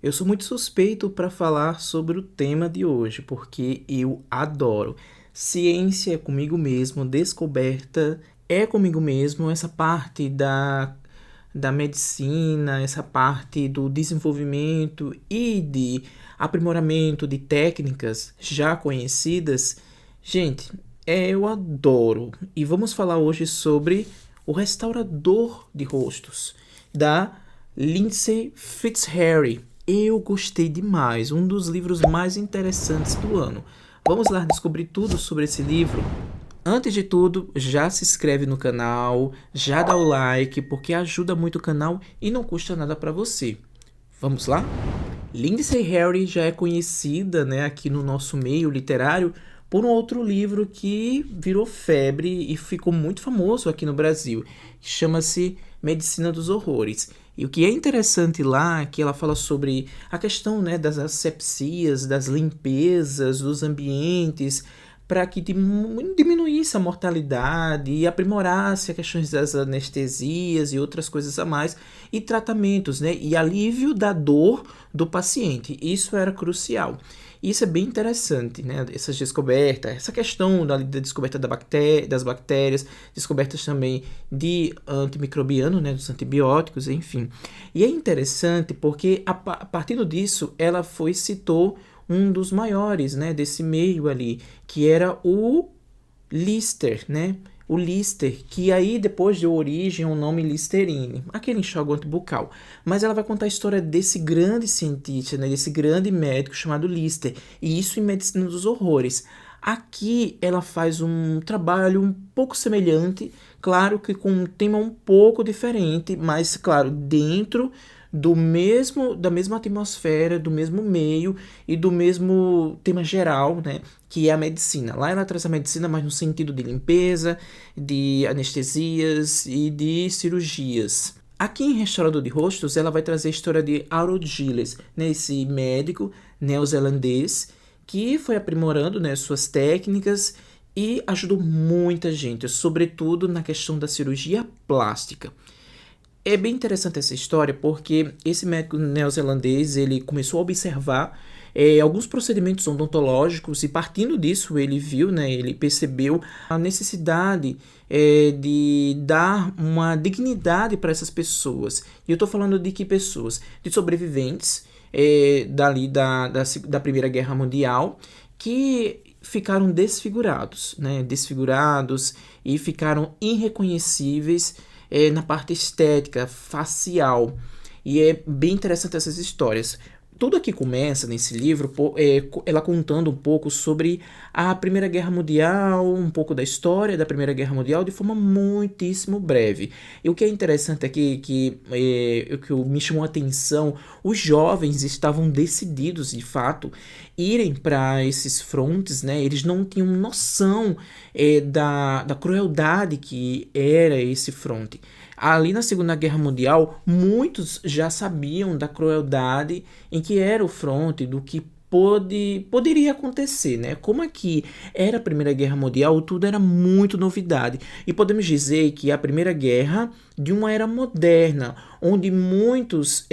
Eu sou muito suspeito para falar sobre o tema de hoje, porque eu adoro. Ciência é comigo mesmo, descoberta é comigo mesmo, essa parte da medicina, essa parte do desenvolvimento e de aprimoramento de técnicas já conhecidas. Gente, eu adoro. E vamos falar hoje sobre o restaurador de rostos da Lindsay Fitzgerald. Eu gostei demais, um dos livros mais interessantes do ano. Vamos lá descobrir tudo sobre esse livro? Antes de tudo, já se inscreve no canal, já dá o like, porque ajuda muito o canal e não custa nada para você. Vamos lá? Lindsay Harry já é conhecida, né, aqui no nosso meio literário por um outro livro que virou febre e ficou muito famoso aqui no Brasil. Chama-se Medicina dos Horrores. E o que é interessante lá é que ela fala sobre a questão, né, das asepsias, das limpezas, dos ambientes, para que diminuísse a mortalidade e aprimorasse as questões das anestesias e outras coisas a mais, e tratamentos, né, e alívio da dor do paciente. Isso era crucial. Isso é bem interessante, né? Essas descobertas, essa questão da descoberta das bactérias, descobertas também de antimicrobiano, né? Dos antibióticos, enfim. E é interessante porque a partir disso ela citou um dos maiores, né? Desse meio ali, que era o Lister, né? O Lister, que aí depois deu origem ao nome Listerine, aquele enxaguante bucal. Mas ela vai contar a história desse grande cientista, né, desse grande médico chamado Lister, e isso em Medicina dos Horrores. Aqui ela faz um trabalho um pouco semelhante, claro que com um tema um pouco diferente, mas claro, dentro da mesma atmosfera, do mesmo meio e do mesmo tema geral, né, que é a medicina. Lá ela traz a medicina, mas no sentido de limpeza, de anestesias e de cirurgias. Aqui em Restaurador de Rostos, ela vai trazer a história de Harold Gilles, né, esse médico neozelandês que foi aprimorando, né, suas técnicas e ajudou muita gente, sobretudo na questão da cirurgia plástica. É bem interessante essa história porque esse médico neozelandês ele começou a observar alguns procedimentos odontológicos e partindo disso ele viu, né, ele percebeu a necessidade de dar uma dignidade para essas pessoas. E eu estou falando de que pessoas? De sobreviventes da Primeira Guerra Mundial que ficaram desfigurados, né, desfigurados e ficaram irreconhecíveis na parte estética, facial. E é bem interessante essas histórias. Tudo aqui começa nesse livro, ela contando um pouco sobre a Primeira Guerra Mundial, um pouco da história da Primeira Guerra Mundial de forma muitíssimo breve. E o que é interessante aqui, que me chamou a atenção, os jovens estavam decididos, de fato, irem para esses frontes, né? Eles não tinham noção da crueldade que era esse fronte. Ali na Segunda Guerra Mundial, muitos já sabiam da crueldade em que era o fronte, do que poderia acontecer, né? Como aqui era a Primeira Guerra Mundial, tudo era muito novidade. E podemos dizer que a Primeira Guerra de uma era moderna, onde muitas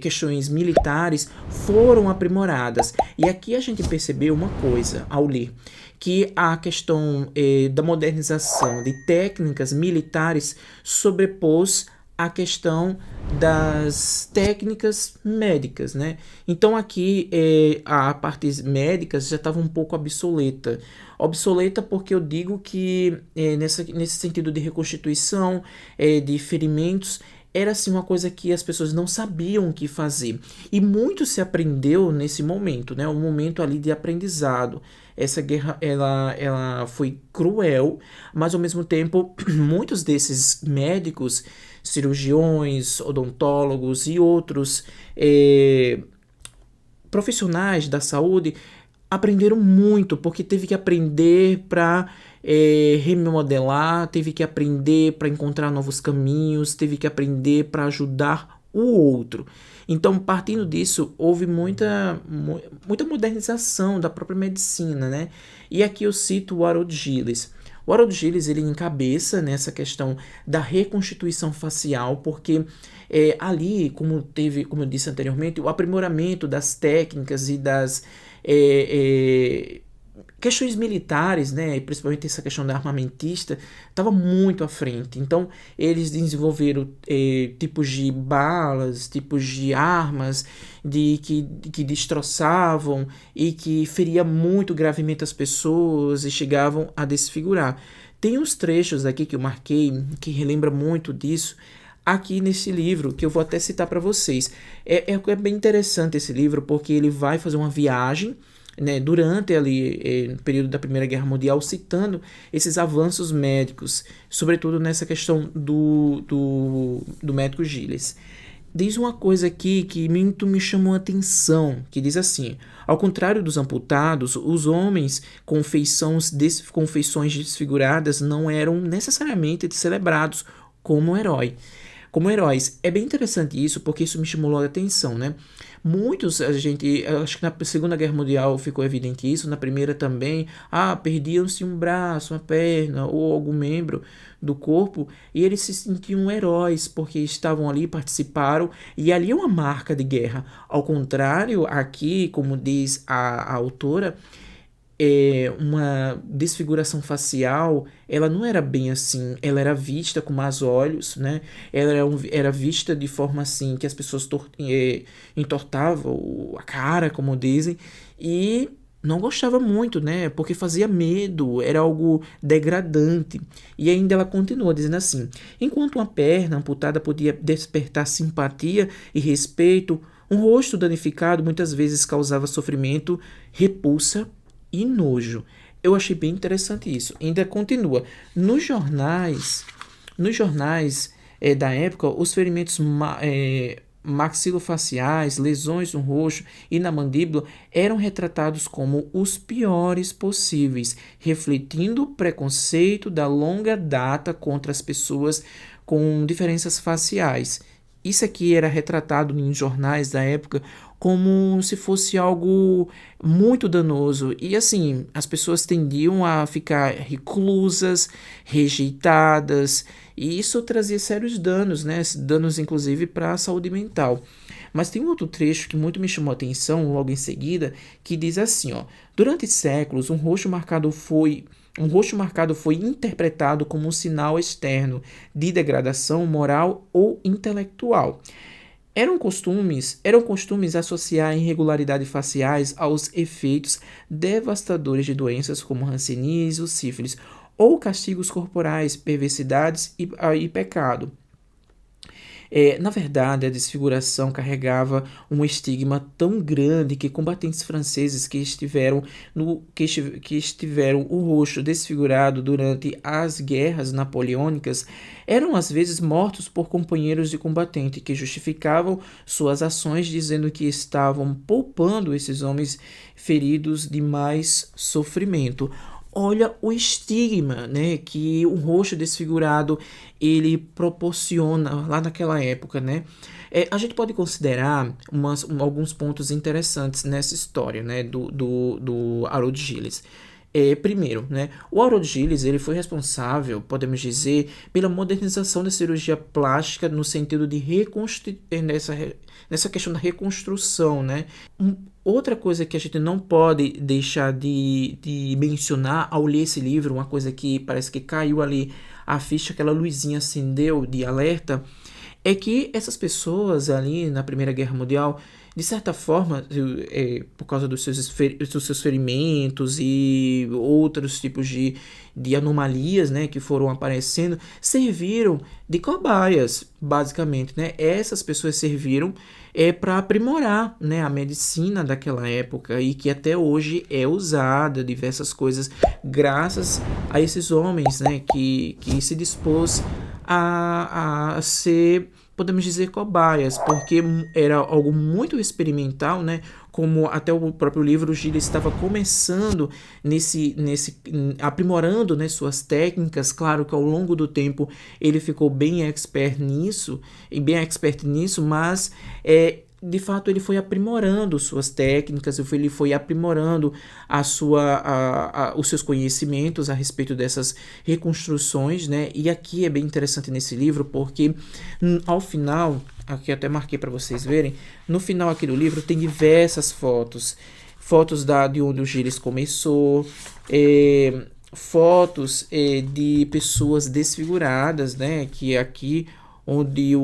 questões militares foram aprimoradas. E aqui a gente percebeu uma coisa ao ler, que a questão da modernização de técnicas militares sobrepôs a questão das técnicas médicas, né? Então aqui a parte médica já estava um pouco obsoleta. Obsoleta porque eu digo que nesse sentido de reconstituição, de ferimentos, era assim uma coisa que as pessoas não sabiam o que fazer. E muito se aprendeu nesse momento, né? Um momento ali de aprendizado. Essa guerra ela foi cruel, mas ao mesmo tempo muitos desses médicos, cirurgiões, odontólogos e outros profissionais da saúde aprenderam muito, porque teve que aprender para remodelar, teve que aprender para encontrar novos caminhos, teve que aprender para ajudar o outro. Então, partindo disso, houve muita modernização da própria medicina, né? E aqui eu cito o Harold Gilles. O Harold Gillis, ele encabeça nessa questão da reconstituição facial, porque ali, como eu disse anteriormente, o aprimoramento das técnicas e das é, é, questões militares, né, principalmente essa questão da armamentista, estava muito à frente. Então, eles desenvolveram tipos de balas, tipos de armas que destroçavam e que feria muito gravemente as pessoas e chegavam a desfigurar. Tem uns trechos aqui que eu marquei que relembra muito disso aqui nesse livro, que eu vou até citar para vocês. É bem interessante esse livro, porque ele vai fazer uma viagem, né, durante ali, no período da Primeira Guerra Mundial, citando esses avanços médicos, sobretudo nessa questão do médico Gilles. Diz uma coisa aqui que muito me chamou a atenção, que diz assim: ao contrário dos amputados, os homens com feições desfiguradas não eram necessariamente celebrados como como heróis. É bem interessante isso, porque isso me chamou a atenção, né? Muitos, acho que na Segunda Guerra Mundial ficou evidente isso, na Primeira também, perdiam-se um braço, uma perna ou algum membro do corpo e eles se sentiam heróis porque estavam ali, participaram, e ali é uma marca de guerra. Ao contrário, aqui, como diz a autora, uma desfiguração facial, ela não era bem assim, ela era vista com más olhos, né? Ela era vista de forma assim, que as pessoas entortavam a cara, como dizem, e não gostava muito, né? Porque fazia medo, era algo degradante. E ainda ela continua dizendo assim: enquanto uma perna amputada podia despertar simpatia e respeito, um rosto danificado muitas vezes causava sofrimento, repulsa e nojo. Eu achei bem interessante isso. Ainda continua. Nos jornais da época, os ferimentos maxilofaciais, lesões no rosto e na mandíbula eram retratados como os piores possíveis, refletindo o preconceito da longa data contra as pessoas com diferenças faciais. Isso aqui era retratado em jornais da época como se fosse algo muito danoso. E assim, as pessoas tendiam a ficar reclusas, rejeitadas, e isso trazia sérios danos, né? Danos inclusive para a saúde mental. Mas tem um outro trecho que muito me chamou a atenção logo em seguida, que diz assim, ó: durante séculos, um rosto marcado foi interpretado como um sinal externo de degradação moral ou intelectual. Eram costumes associar irregularidades faciais aos efeitos devastadores de doenças como hanseníase ou sífilis, ou castigos corporais, perversidades e pecado. Na verdade, a desfiguração carregava um estigma tão grande que combatentes franceses que estiveram o rosto desfigurado durante as guerras napoleônicas eram às vezes mortos por companheiros de combatente que justificavam suas ações dizendo que estavam poupando esses homens feridos de mais sofrimento. Olha o estigma, né, que o rosto desfigurado ele proporciona lá naquela época, né? A gente pode considerar alguns pontos interessantes nessa história, né, do Harold Gillis. Primeiro, né, o Harold Gillis ele foi responsável, podemos dizer, pela modernização da cirurgia plástica no sentido de nessa questão da reconstrução, né? Outra coisa que a gente não pode deixar de mencionar ao ler esse livro, uma coisa que parece que caiu ali a ficha, aquela luzinha acendeu de alerta, é que essas pessoas ali na Primeira Guerra Mundial, de certa forma, por causa dos seus ferimentos e outros tipos de anomalias, né, que foram aparecendo, serviram de cobaias, basicamente, né? Essas pessoas serviram para aprimorar, né, a medicina daquela época e que até hoje é usada, diversas coisas, graças a esses homens, né, que se dispôs a ser, podemos dizer, cobaias, porque era algo muito experimental, né? Como até o próprio livro Gilles estava começando aprimorando, né, suas técnicas. Claro que ao longo do tempo ele ficou bem expert nisso, mas de fato ele foi aprimorando suas técnicas, ele foi aprimorando os seus conhecimentos a respeito dessas reconstruções, né? E aqui é bem interessante nesse livro porque ao final, aqui até marquei para vocês verem, no final aqui do livro tem diversas fotos de onde o Gilles começou, fotos de pessoas desfiguradas, né? Que aqui onde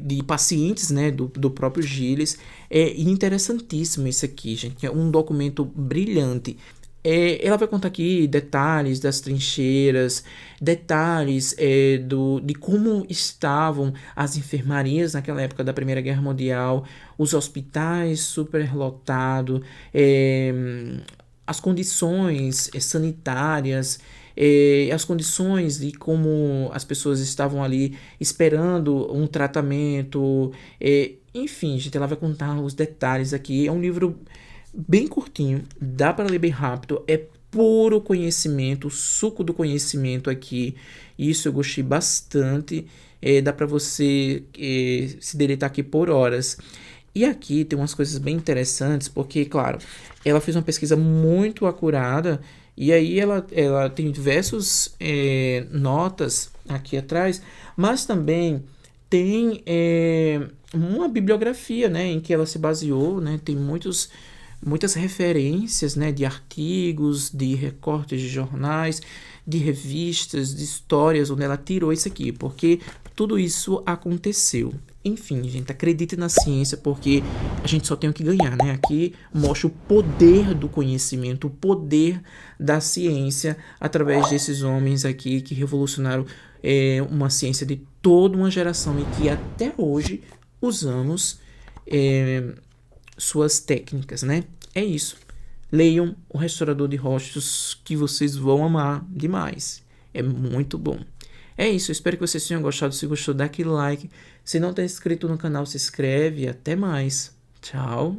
de pacientes, né, do próprio Gilles. É interessantíssimo isso aqui, gente. É um documento brilhante. Ela vai contar aqui detalhes das trincheiras, detalhes de como estavam as enfermarias naquela época da Primeira Guerra Mundial, os hospitais superlotados, as condições sanitárias, as condições de como as pessoas estavam ali esperando um tratamento, enfim, gente, ela vai contar os detalhes aqui. É um livro bem curtinho, dá para ler bem rápido, é puro conhecimento, suco do conhecimento aqui. Isso eu gostei bastante. Dá para você se deleitar aqui por horas. E aqui tem umas coisas bem interessantes, porque, claro, ela fez uma pesquisa muito acurada, e aí ela tem diversas notas aqui atrás, mas também tem uma bibliografia, né, em que ela se baseou, né, tem muitas referências, né, de artigos, de recortes de jornais, de revistas, de histórias, onde ela tirou isso aqui, porque tudo isso aconteceu. Enfim, gente, acredite na ciência, porque a gente só tem o que ganhar, né? Aqui mostra o poder do conhecimento, o poder da ciência, através desses homens aqui que revolucionaram uma ciência de toda uma geração e que até hoje usamos suas técnicas, né? É isso. Leiam O Restaurador de Rostos, que vocês vão amar demais. É muito bom. É isso, eu espero que vocês tenham gostado. Se gostou, dá aquele like. Se não está inscrito no canal, se inscreve. Até mais. Tchau.